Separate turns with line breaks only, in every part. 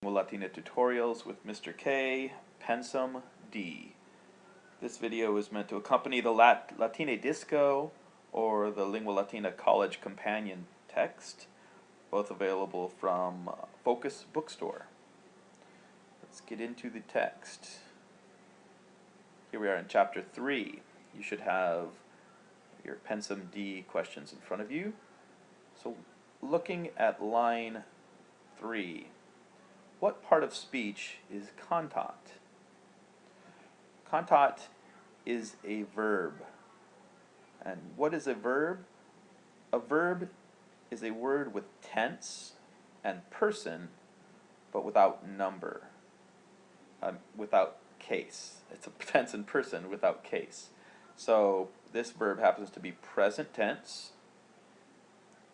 Lingua Latīna tutorials with Mr. K, Pensum D. This video is meant to accompany the Latine Disco or the Lingua Latīna College Companion text, both available from Focus Bookstore. Let's get into the text. Here we are in Chapter 3. You should have your Pensum D questions in front of you. So looking at line 3, what part of speech is cantat? Cantat is a verb. And what is a verb? A verb is a word with tense and person, but without number, without case. It's a tense and person without case. So this verb happens to be present tense.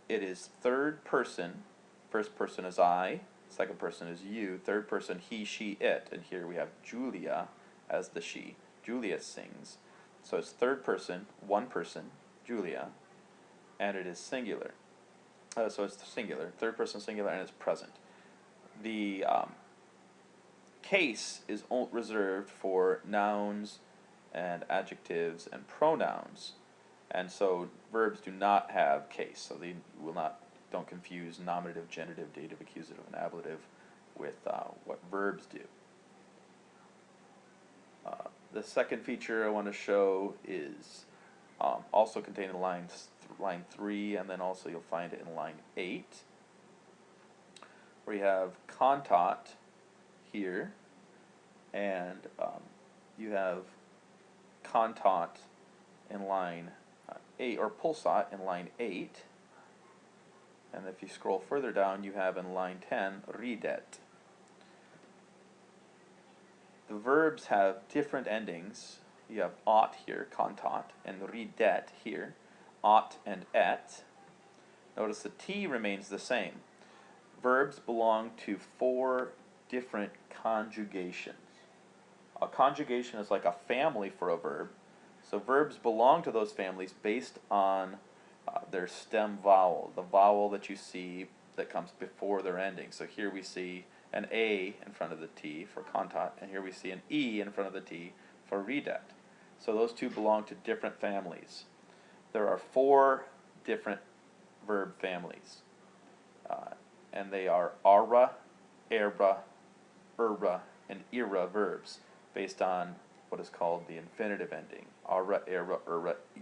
It is third person. First person is I. Second person is you. Third person, he, she, it. And here we have Julia as the she. Julia sings. So it's third person, one person, Julia, and it is singular. So it's singular, third person singular, and it's present. The case is reserved for nouns and adjectives and pronouns. And so verbs do not have case. So they will not. Don't confuse nominative, genitive, dative, accusative, and ablative with what verbs do. The second feature I want to show is also contained in line 3, and then also you'll find it in line 8, where you have cantat here, and you have cantat in line 8, or pulsat in line 8. And if you scroll further down, you have in line 10, ridet. The verbs have different endings. You have ot here, cantat, and ridet here, ot and et. Notice the T remains the same. Verbs belong to 4 different conjugations. A conjugation is like a family for a verb. So verbs belong to those families based on their stem vowel, the vowel that you see that comes before their ending. So here we see an A in front of the T for cantat, and here we see an E in front of the T for ridet. So those two belong to different families. There are 4 different verb families, and they are ara, erba, erba, and ira verbs, based on what is called the infinitive ending, ara, era,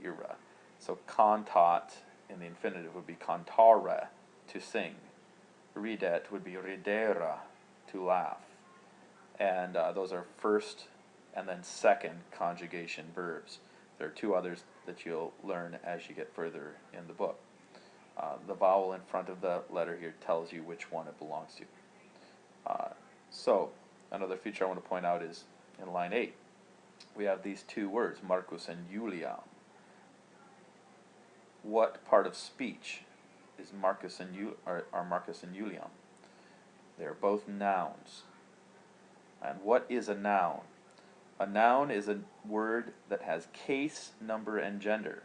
ira. So cantat in the infinitive would be cantare, to sing. Ridet would be ridera, to laugh. And those are first and then second conjugation verbs. There are 2 others that you'll learn as you get further in the book. The vowel in front of the letter here tells you which one it belongs to. So another feature I want to point out is in line 8. We have these 2 words, Marcus and Julia. What part of speech is Marcus and Marcus and Julian? They are both nouns. And what is a noun? A noun is a word that has case, number, and gender.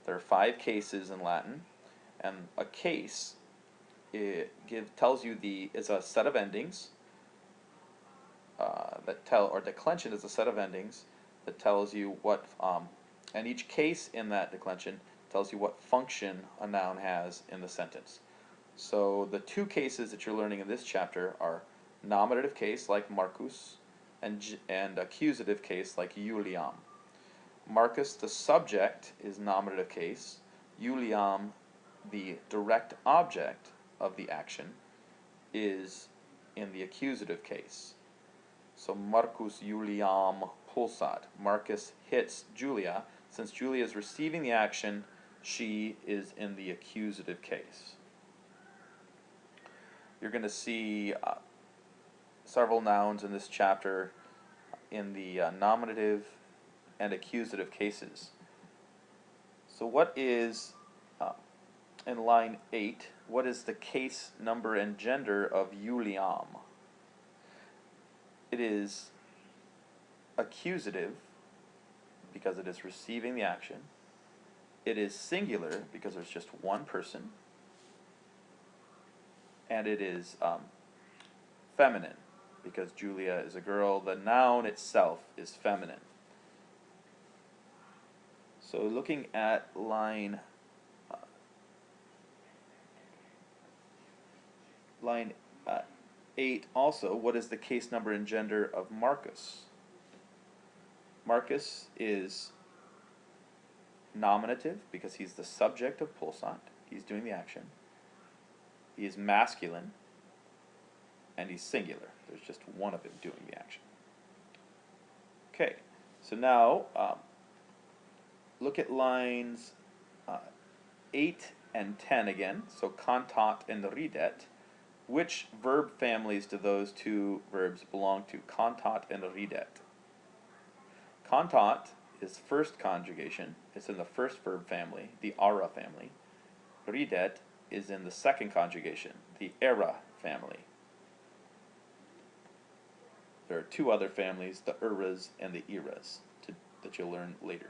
There are 5 cases in Latin, and a case tells you is a set of endings or declension is a set of endings that tells you what, and each case in that declension tells you what function a noun has in the sentence. So the 2 cases that you're learning in this chapter are nominative case like Marcus and accusative case like Juliam. Marcus, the subject, is nominative case. Juliam, the direct object of the action, is in the accusative case. So Marcus Juliam pulsat. Marcus hits Julia. Since Julia is receiving the action, she is in the accusative case. You're going to see several nouns in this chapter in the nominative and accusative cases. So what is, in line 8, what is the case, number, and gender of Juliam? It is accusative because it is receiving the action. It is singular because there's just one person. And it is feminine, because Julia is a girl. The noun itself is feminine. So looking at line 8 also, what is the case number and gender of Marcus? Marcus is nominative because he's the subject of pulsant. He's doing the action. He is masculine, and he's singular. There's just one of him doing the action. Okay, so now look at lines 8 and 10 again. So cantat and ridet. Which verb families do those two verbs belong to? Cantat and ridet. Cantat is first conjugation. It's in the first verb family, the ara family. Ridet is in the second conjugation, the era family. There are two other families, the eras and the eras, that you'll learn later.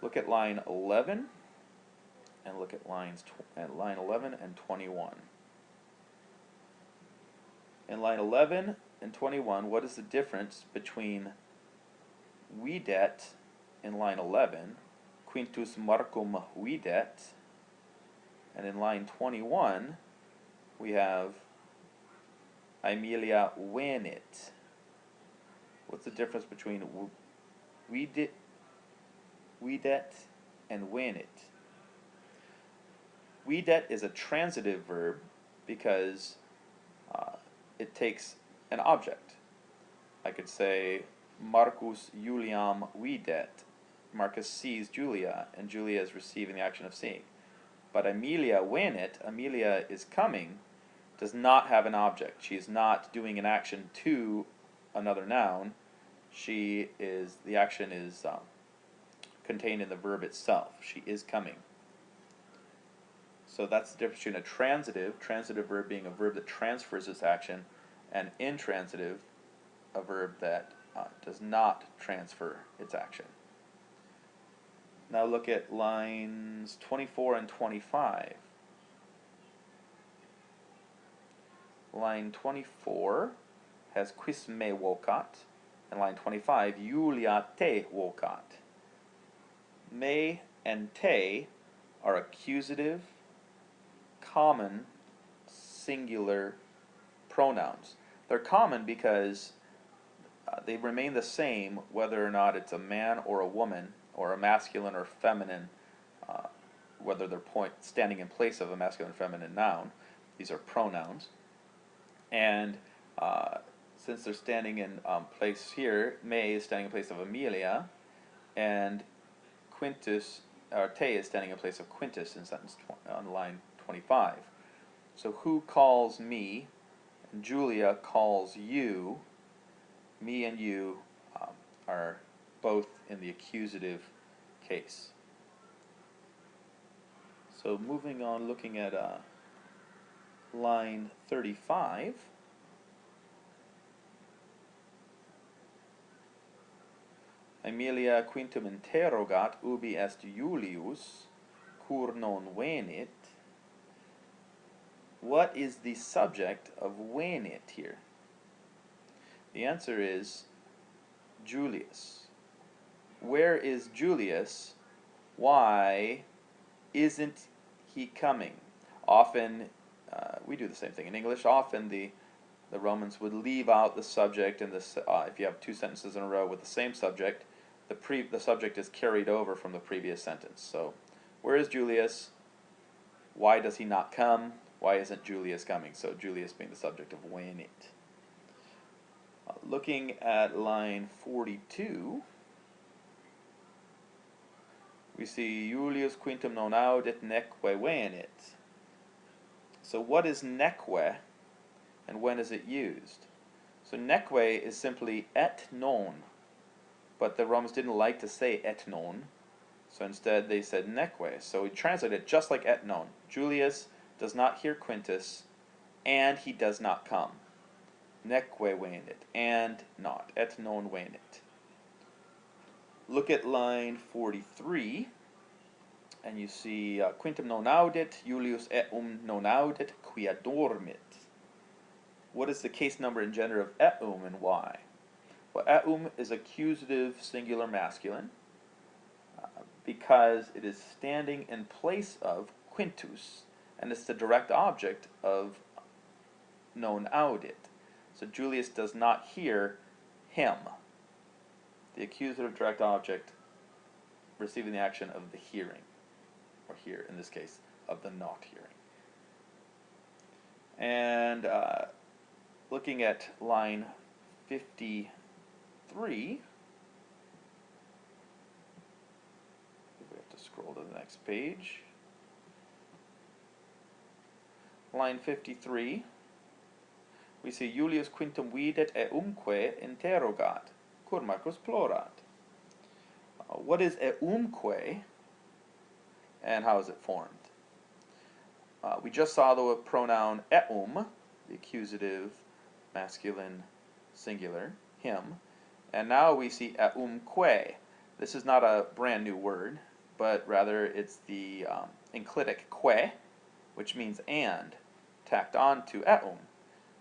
Look at line 11 and look at line 11 and 21. In line 11 and 21, what is the difference between videt in line 11, quintus Marcum videt, and in line 21 we have Aemilia venit. What's the difference between videt and venit? Videt is a transitive verb because it takes an object. I could say Marcus Juliam videt. Marcus sees Julia, and Julia is receiving the action of seeing. But Aemilia venit, Aemilia is coming, does not have an object. She is not doing an action to another noun. The action is contained in the verb itself. She is coming. So that's the difference between a transitive verb being a verb that transfers its action, and intransitive, a verb that does not transfer its action. Now look at lines 24 and 25. Line 24 has quis me vocat, and line 25, Julia te vocat. Me and te are accusative, common, singular pronouns. They're common because they remain the same whether or not it's a man or a woman, or a masculine or feminine, whether they're standing in place of a masculine or feminine noun. These are pronouns. And since they're standing in place here, me is standing in place of Aemilia, and Quintus, or te is standing in place of Quintus in sentence on line 25. So who calls me? And Julia calls you. Me and you are both in the accusative case. So moving on, looking at line 35. Aemilia quintum interrogat ubi est Julius, cur non venit. What is the subject of venit here? The answer is Julius. Where is Julius? Why isn't he coming? Often, we do the same thing in English. Often the Romans would leave out the subject, and if you have two sentences in a row with the same subject, the subject is carried over from the previous sentence. So, where is Julius? Why does he not come? Why isn't Julius coming? So Julius being the subject of venit. Looking at line 42, we see Julius quintum non audit neque venit. So what is neque, and when is it used? So neque is simply et non, but the Romans didn't like to say et non, so instead they said neque. So we translate it just like et non. Julius does not hear Quintus, and he does not come. Neque venit, and not. Et non venit. Look at line 43, and you see quintum non audit, Julius eum non audit, quia dormit. What is the case number and gender of eum and why? Well, eum is accusative singular masculine because it is standing in place of quintus, and it's the direct object of known audit. So Julius does not hear him, the accusative direct object receiving the action of the hearing, or here in this case of the not hearing. And looking at line 53, we have to scroll to the next page. Line 53, we see Julius quintum videt eumque interrogat, cur Marcus plorat. What is eumque, and how is it formed? We just saw the pronoun eum, the accusative masculine singular, him, and now we see eumque. This is not a brand new word, but rather it's the enclitic que, which means and, tacked on to eum.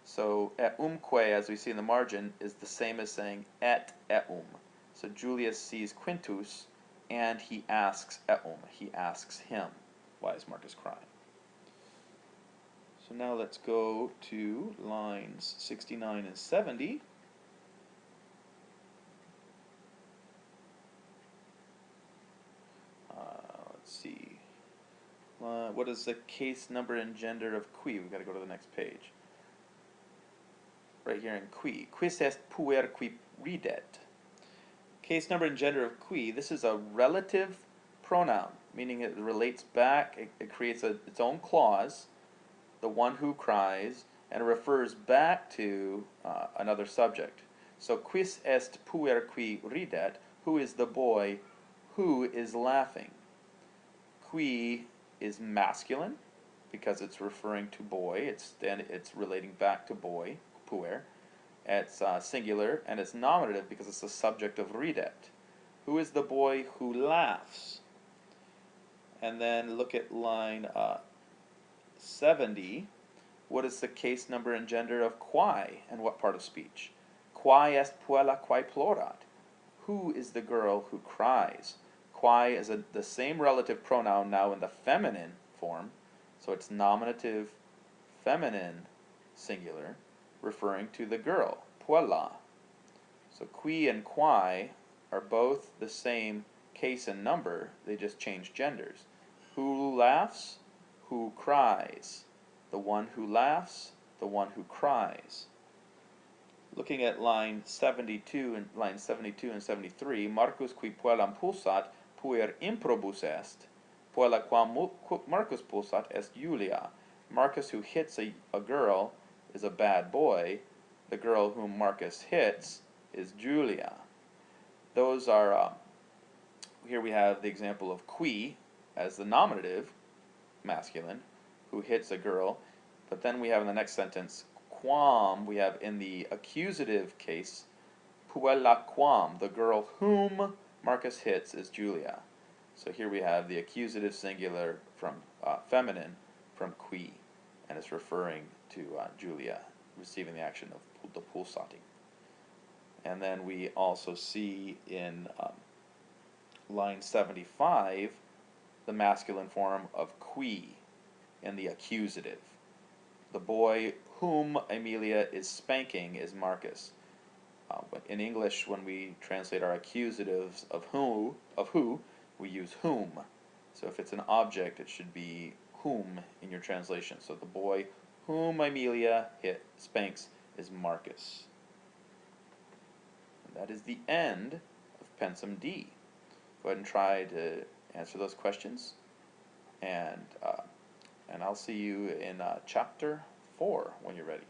So eumque, as we see in the margin, is the same as saying et eum. So Julius sees Quintus, and he asks eum. He asks him, why is Marcus crying? So now let's go to lines 69 and 70. Let's see. What is the case number and gender of qui? We've got to go to the next page. Right here in qui. Quis est puer qui ridet. Case number and gender of qui. This is a relative pronoun, meaning it relates back, it creates its own clause, the one who cries, and it refers back to another subject. So quis est puer qui ridet, who is the boy who is laughing. Qui is masculine because it's referring to boy, it's relating back to boy, puer. It's singular, and it's nominative because it's the subject of ridet. Who is the boy who laughs? And then look at line 70. What is the case number and gender of quae, and what part of speech? Quae est puella quae plorat. Who is the girl who cries? Quae is the same relative pronoun now in the feminine form, so it's nominative feminine singular, referring to the girl, puella. So qui and quae are both the same case and number, they just change genders. Who laughs? Who cries? The one who laughs, the one who cries. Looking at line 72 and 73, Marcus qui puellam pulsat, puer improbus est, puella quam Marcus pulsat est Julia. Marcus who hits a girl is a bad boy. The girl whom Marcus hits is Julia. Those are, here we have the example of qui as the nominative, masculine, who hits a girl. But then we have in the next sentence, quam, we have in the accusative case, puella quam, the girl whom Marcus hits is Julia. So here we have the accusative singular from feminine from qui, and it's referring to Julia receiving the action of the pulsating. And then we also see in line 75 the masculine form of qui in the accusative. The boy whom Amelia is spanking is Marcus. But in English, when we translate our accusatives of who, we use whom. So if it's an object, it should be whom in your translation. So the boy whom Amelia spanks is Marcus. And that is the end of Pensum D. Go ahead and try to answer those questions, and I'll see you in chapter 4 when you're ready.